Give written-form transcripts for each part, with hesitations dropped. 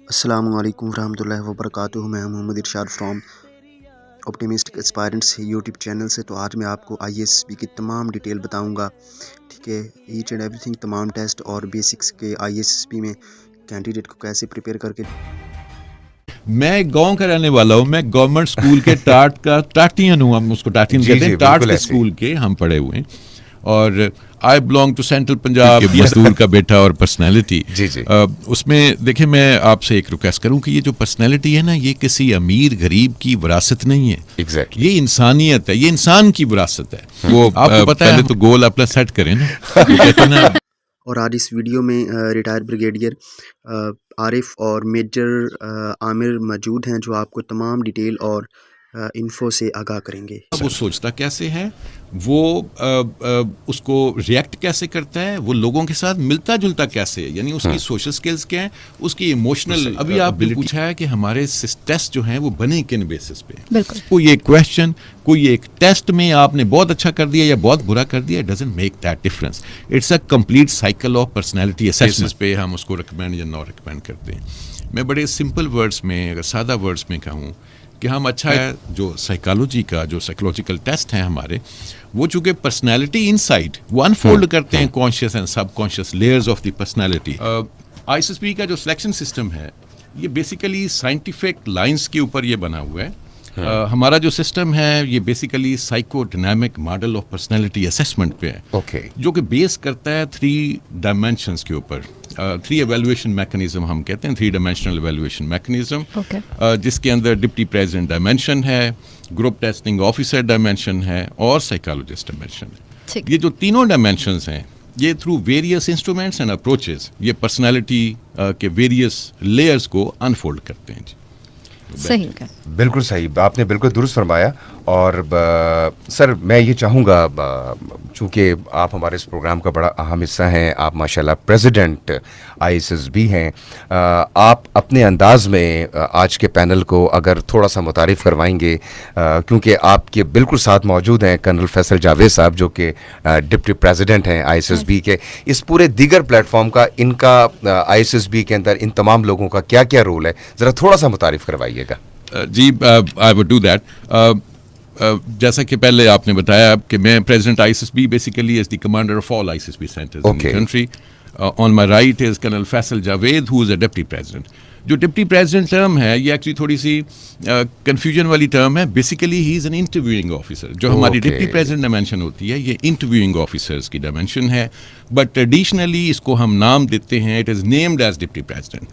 السلام علیکم ورحمۃ اللہ وبرکاتہ. میں محمد ارشاد فرام آپٹیمسٹک اسپائرنٹس یوٹیوب چینل سے. تو آج میں آپ کو ISSB کی تمام ڈیٹیل بتاؤں گا. ٹھیک ہے, ایچ اینڈ ایوری تھنگ, تمام ٹیسٹ اور بیسکس کے ISSB میں کینڈیڈیٹ کو کیسے پریپیئر کر کے. میں ایک گاؤں کا رہنے والا ہوں. میں گورنمنٹ اسکول کے ٹاٹ کا ٹاٹین ہوں. ہم اس کو ٹاٹین کہتے ہیں. ٹاٹ کے اسکول کے ہم پڑھے ہوئے ہیں. اور I belong to central Punjab, مزدور کا بیٹا اور پرسنالٹی. اس میں دیکھیں, میں آپ سے ایک ریکویسٹ کروں کہ یہ جو پرسنالٹی ہے نا, یہ کسی امیر غریب کی وراثت نہیں ہے. یہ انسانیت ہے, یہ انسان کی وراثت ہے. وہ آپ کو پتہ ہے, پہلے تو گول اپنا سیٹ کریں نا. اور آج اس ویڈیو میں ریٹائر بریگیڈیئر عارف اور میجر عامر موجود ہیں, جو آپ کو تمام ڈیٹیل اور انفو سے آگاہ کریں گے. وہ سوچتا کیسے ہے, وہ اس کو ریئیکٹ کیسے کرتا ہے, وہ لوگوں کے ساتھ ملتا جلتا کیسے ہے, یعنی اس کی سوشل سکلز کیا ہیں, اس کی ایموشنل. ابھی آپ نے پوچھا ہے کہ ہمارے ٹیسٹ جو ہیں وہ بنے کن بیسس پہ. بالکل, کوئی ایک کویشچن, کوئی ایک ٹیسٹ میں آپ نے بہت اچھا کر دیا یا بہت برا کر دیا, doesn't make that difference. It's a complete cycle of personality assessment پہ ہم اس کو ریکمینڈ یا نو ریکمینڈ کرتے ہیں. میں بڑے سمپل ورڈس میں, اگر سادہ ورڈس میں کہوں کہ ہم اچھا ہے, جو سائیکالوجی کا جو سائیکولوجیکل ٹیسٹ ہیں ہمارے, وہ چونکہ پرسنالٹی انسائٹ وہ انفولڈ کرتے ہیں conscious and sub conscious layers of the personality. ISSB کا جو سلیکشن سسٹم ہے یہ بیسیکلی سائنٹیفک لائنس کے اوپر یہ بنا ہوا ہے. ہمارا جو سسٹم ہے یہ basically psycho dynamic model of personality assessment پہ ہے, جو کہ بیس کرتا ہے 3 ڈائمینشنس کے اوپر. 3 ایویلویشن میکنزم ہم کہتے ہیں, 3 ڈائمینشنل ایویلویشن میکنزم, جس کے اندر ڈپٹی پریزیڈنٹ ڈائمینشن ہے, گروپ ٹیسٹنگ آفیسر ڈائمینشن ہے, اور سائیکالوجسٹ ڈائمینشن ہے. یہ جو تینوں ڈائمینشنز ہیں یہ through various instruments and approaches یہ پرسنالٹی کے ویریس لیئرز کو انفولڈ کرتے ہیں. صحیح, بالکل صحیح, آپ نے بالکل درست فرمایا. اور سر میں یہ چاہوں گا, چونکہ آپ ہمارے اس پروگرام کا بڑا اہم حصہ ہیں, آپ ماشاءاللہ پریزیڈنٹ ISSB ہیں, آپ اپنے انداز میں آج کے پینل کو اگر تھوڑا سا متعارف کروائیں گے, کیونکہ آپ کے بالکل ساتھ موجود ہیں کرنل فیصل جاوید صاحب, جو کہ ڈپٹی پریزیڈنٹ ہیں ISSB کے. اس پورے دیگر پلیٹ فارم کا, ان کا ISSB کے اندر ان تمام لوگوں کا کیا کیا رول ہے, ذرا تھوڑا سا متعارف کروائیے گا. جی, آئی وڈ ڈو دیٹ. جیسا کہ پہلے آپ نے بتایا کہ میں president ISSB basically is the commander of all ISSB centres in the country. On my right is colonel Faisal Javed who is a deputy president. جو ڈپٹی پریزیڈنٹ ٹرم ہے یہ ایکچولی تھوڑی سی کنفیوژن والی ٹرم ہے. Basically he is an interviewing officer. جو ہماری deputy president dimension ہوتی ہے یہ انٹرویوئنگ آفیسرس کی ڈائمینشن ہے, بٹ ٹریڈیشنلی اس کو ہم نام دیتے ہیں, it is named as deputy president.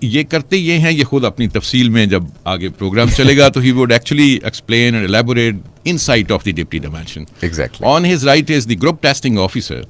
یہ کرتے یہ ہیں, یہ خود اپنی تفصیل میں جب آگے پروگرام چلے گا تو he would actually explain and elaborate insight of the deputy dimension. On his right is the group testing officer.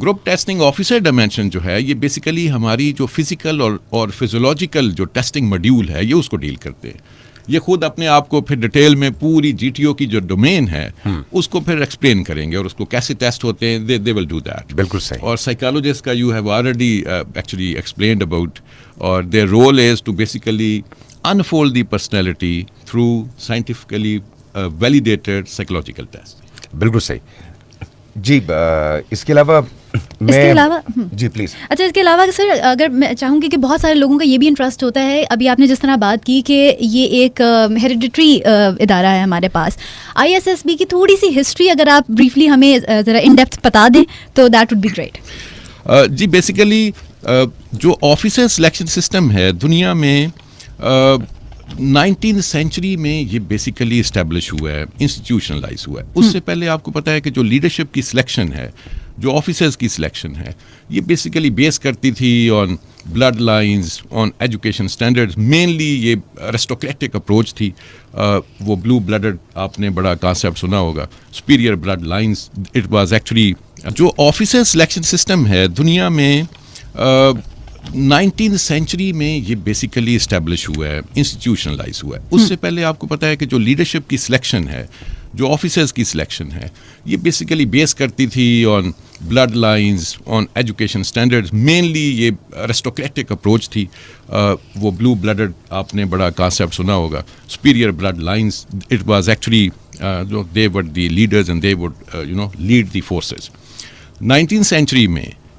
Group testing officer dimension جو ہے یہ بیسیکلی ہماری جو فزیکل اور فزیولوجیکل جو ٹیسٹنگ ماڈیول ہے یہ اس کو ڈیل کرتے ہیں. یہ خود اپنے آپ کو پھر ڈیٹیل میں پوری GTO کی جو ڈومین ہے اس کو پھر ایکسپلین کریں گے, اور اس کو کیسے ٹیسٹ ہوتے ہیں, دے ول ڈو دیٹ. بالکل صحیح. اور سائیکالوجسٹ کا you have already actually explained about, اور their role is to basically unfold the personality through scientifically validated psychological test. بالکل صحیح. جی, اس کے علاوہ جی پلیز. اچھا, اس کے علاوہ سر اگر میں چاہوں گی کہ بہت سارے لوگوں کا یہ بھی انٹرسٹ ہوتا ہے, ابھی آپ نے جس طرح بات کی کہ یہ ایک ہیریڈیٹری ادارہ ہے ہمارے پاس, ISSB کی تھوڑی سی ہسٹری اگر آپ بریفلی ہمیں ذرا ان ڈیپتھ بتا دیں تو دیٹ وڈ بی گریٹ. جی, بیسیکلی جو آفیسر سلیکشن سسٹم ہے دنیا میں 19th سینچری میں یہ بیسیکلی اسٹیبلش ہوا ہے, انسٹیٹیوشنلائز ہوا ہے. اس سے پہلے آپ کو پتہ ہے کہ جو لیڈرشپ کی سلیکشن ہے, جو آفیسرز کی سلیکشن ہے, یہ بیسیکلی بیس کرتی تھی on blood lines, on education standards. Mainly یہ ایرسٹوکریٹک اپروچ تھی. وہ بلو بلڈڈ آپ نے بڑا کانسیپٹ سنا ہوگا, superior blood lines. It was actually جو آفیسر سلیکشن سسٹم ہے دنیا میں 19th سینچری میں یہ بیسیکلی اسٹیبلش ہوا ہے, انسٹیٹیوشنلائز ہوا ہے. اس سے پہلے آپ کو پتہ ہے کہ جو لیڈرشپ کی سلیکشن ہے, جو آفیسرز کی سلیکشن ہے, یہ بیسیکلی بیس کرتی تھی on blood lines, on education standards. Mainly یہ ایرسٹوکریٹک اپروچ تھی. وہ بلو بلڈڈ آپ نے بڑا کانسیپٹ سنا ہوگا, superior blood lines. It was actually they were the leaders and they would lead the forces. 19th century میں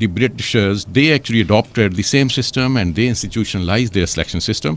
the Britishers, they actually adopted the same system and they institutionalized their selection system.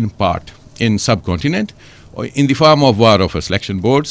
in part in subcontinent or in the form of war offer selection boards.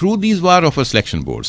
through these war offer selection boards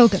Okay.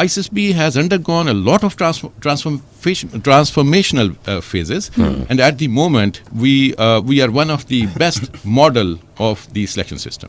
ISSB has undergone a lot of transformational phases, and at the moment we are one of the best model of the selection system.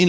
in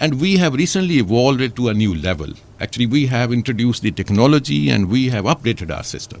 and we have recently evolved it to a new level. Actually we have introduced the technology and we have updated our system.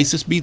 ISSB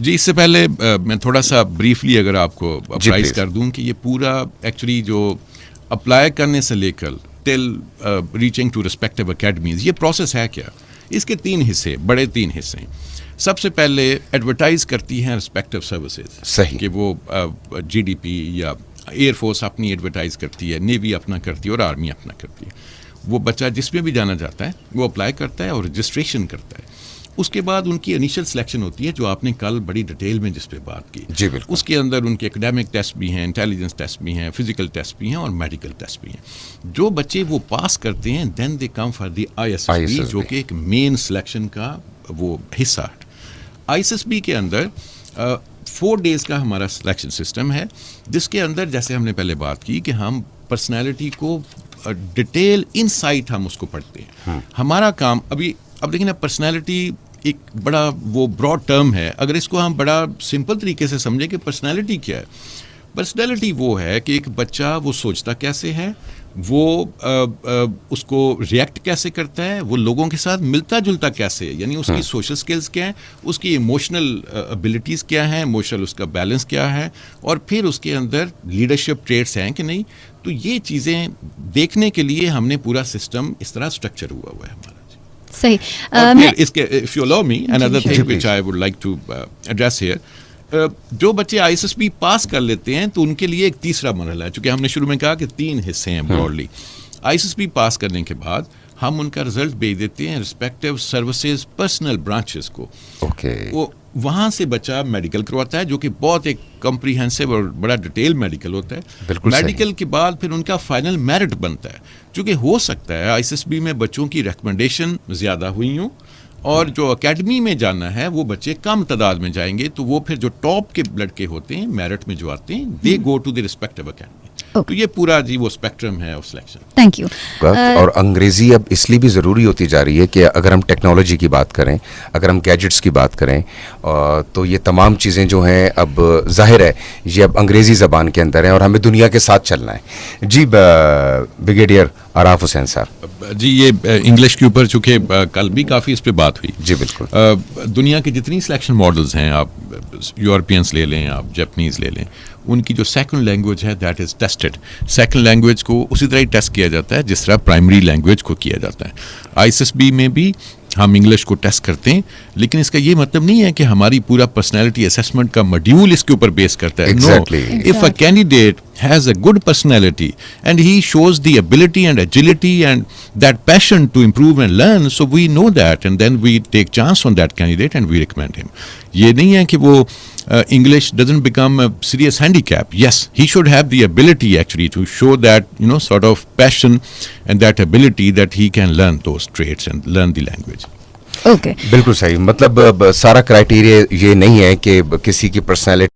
جی اس سے پہلے میں تھوڑا سا briefly اگر آپ کو اپرائز please. کر دوں کہ یہ پورا ایکچولی جو اپلائی کرنے سے لے کر ٹل ریچنگ ٹو ریسپیکٹیو اکیڈمیز یہ پروسیس ہے کیا. اس کے 3 حصے بڑے 3 حصے ہیں. سب سے پہلے ایڈورٹائز کرتی ہیں ریسپیکٹیو سروسز, صحیح کہ وہ جی ڈی پی یا ایئر فورس اپنی ایڈورٹائز کرتی ہے, نیوی اپنا کرتی ہے اور آرمی اپنا کرتی ہے. وہ بچہ جس میں بھی جانا چاہتا ہے وہ اپلائی کرتا ہے اور رجسٹریشن کرتا ہے. اس کے بعد ان کی انیشل سلیکشن ہوتی ہے جو آپ نے کل بڑی ڈیٹیل میں جس پہ بات کی. جی بالکل. اس کے اندر ان کے اکیڈیمک ٹیسٹ بھی ہیں, انٹیلیجنس ٹیسٹ بھی ہیں, فزیکل ٹیسٹ بھی ہیں اور میڈیکل ٹیسٹ بھی ہیں. جو بچے وہ پاس کرتے ہیں دین دے کم فار دی ISSB جو کہ ایک مین سلیکشن کا وہ حصہ ہے. ISSB کے اندر 4 days کا ہمارا سلیکشن سسٹم ہے جس کے اندر جیسے ہم نے پہلے بات کی کہ ہم پرسنالٹی کو ڈیٹیل انسائٹ ہم اس کو پڑھتے ہیں. ہمارا کام اب دیکھیں نا, پرسنالٹی ایک بڑا وہ براڈ ٹرم ہے. اگر اس کو ہم بڑا سمپل طریقے سے سمجھیں کہ پرسنالٹی کیا ہے, پرسنالٹی وہ ہے کہ ایک بچہ وہ سوچتا کیسے ہے, وہ اس کو ریئیکٹ کیسے کرتا ہے, وہ لوگوں کے ساتھ ملتا جلتا کیسے ہے, یعنی اس کی سوشل سکلز کیا ہیں, اس کی ایموشنل ابیلٹیز کیا ہیں, ایموشنل اس کا بیلنس کیا ہے, اور پھر اس کے اندر لیڈرشپ ٹریٹس ہیں کہ نہیں. تو یہ چیزیں دیکھنے کے لیے ہم نے پورا سسٹم اس طرح اسٹرکچر ہوا ہے ہمارا. صحیح. اس کے if you allow me another thing which I would like to address here, جو بچے ISSB پاس کر لیتے ہیں تو ان کے لیے ایک تیسرا مرحلہ ہے, چونکہ ہم نے شروع میں کہا کہ 3 حصے ہیں براڈلی. ISSB پاس کرنے کے بعد ہم ان کا رزلٹ بھیج دیتے ہیں رسپیکٹیو سروسز پرسنل برانچز کو. وہ وہاں سے بچہ میڈیکل کرواتا ہے جو کہ بہت ایک کمپریہنسو اور بڑا ڈیٹیل میڈیکل ہوتا ہے. میڈیکل کے بعد پھر ان کا فائنل میرٹ بنتا ہے, چونکہ ہو سکتا ہے ISSB میں بچوں کی ریکمنڈیشن زیادہ ہوئی ہوں اور جو اکیڈمی میں جانا ہے وہ بچے کم تعداد میں جائیں گے, تو وہ پھر جو ٹاپ کے لڑکے ہوتے ہیں میرٹ میں جو آتے ہیں دے go to the respective academy. تو یہ پورا جی وہ اسپیکٹرم ہے آف سلیکشن. Thank you. اور انگریزی اب اس لیے بھی ضروری ہوتی جا رہی ہے کہ اگر ہم ٹیکنالوجی کی بات کریں, اگر ہم گیجٹس کی بات کریں, تو یہ تمام چیزیں جو ہیں اب ظاہر ہے یہ اب انگریزی زبان کے اندر ہیں اور ہمیں دنیا کے ساتھ چلنا ہے. جی بریگیڈیئر آراف حسین صاحب. جی یہ انگلش کے اوپر چونکہ کل بھی کافی اس پہ بات ہوئی. جی بالکل. دنیا کی جتنی سلیکشن ماڈلز ہیں, آپ یورپینس لے لیں, آپ جیپنیز لے لیں, ان کی جو سیکنڈ لینگویج ہے that is tested. Second language کو اسی طرح ہی ٹیسٹ کیا جاتا ہے جس طرح پرائمری لینگویج کو کیا جاتا ہے. ISSB میں بھی ہم انگلش کو ٹیسٹ کرتے ہیں, لیکن اس کا یہ مطلب نہیں ہے کہ ہماری پورا پرسنالٹی اسیسمنٹ کا ماڈیول اس کے اوپر بیس کرتا ہے. No, if a candidate has a good personality and he shows the ability and agility and that passion to improve and learn, so we know that and then we take chance on that candidate and we recommend him. یہ نہیں ہے کہ وہ English doesn't become a serious handicap. Yes, he should have the ability actually to show that, you know, sort of passion and that ability that he can learn those traits and learn the language. Okay, بالکل صحیح. مطلب سارا criteria یہ نہیں ہے کہ کسی کی پرسنالٹی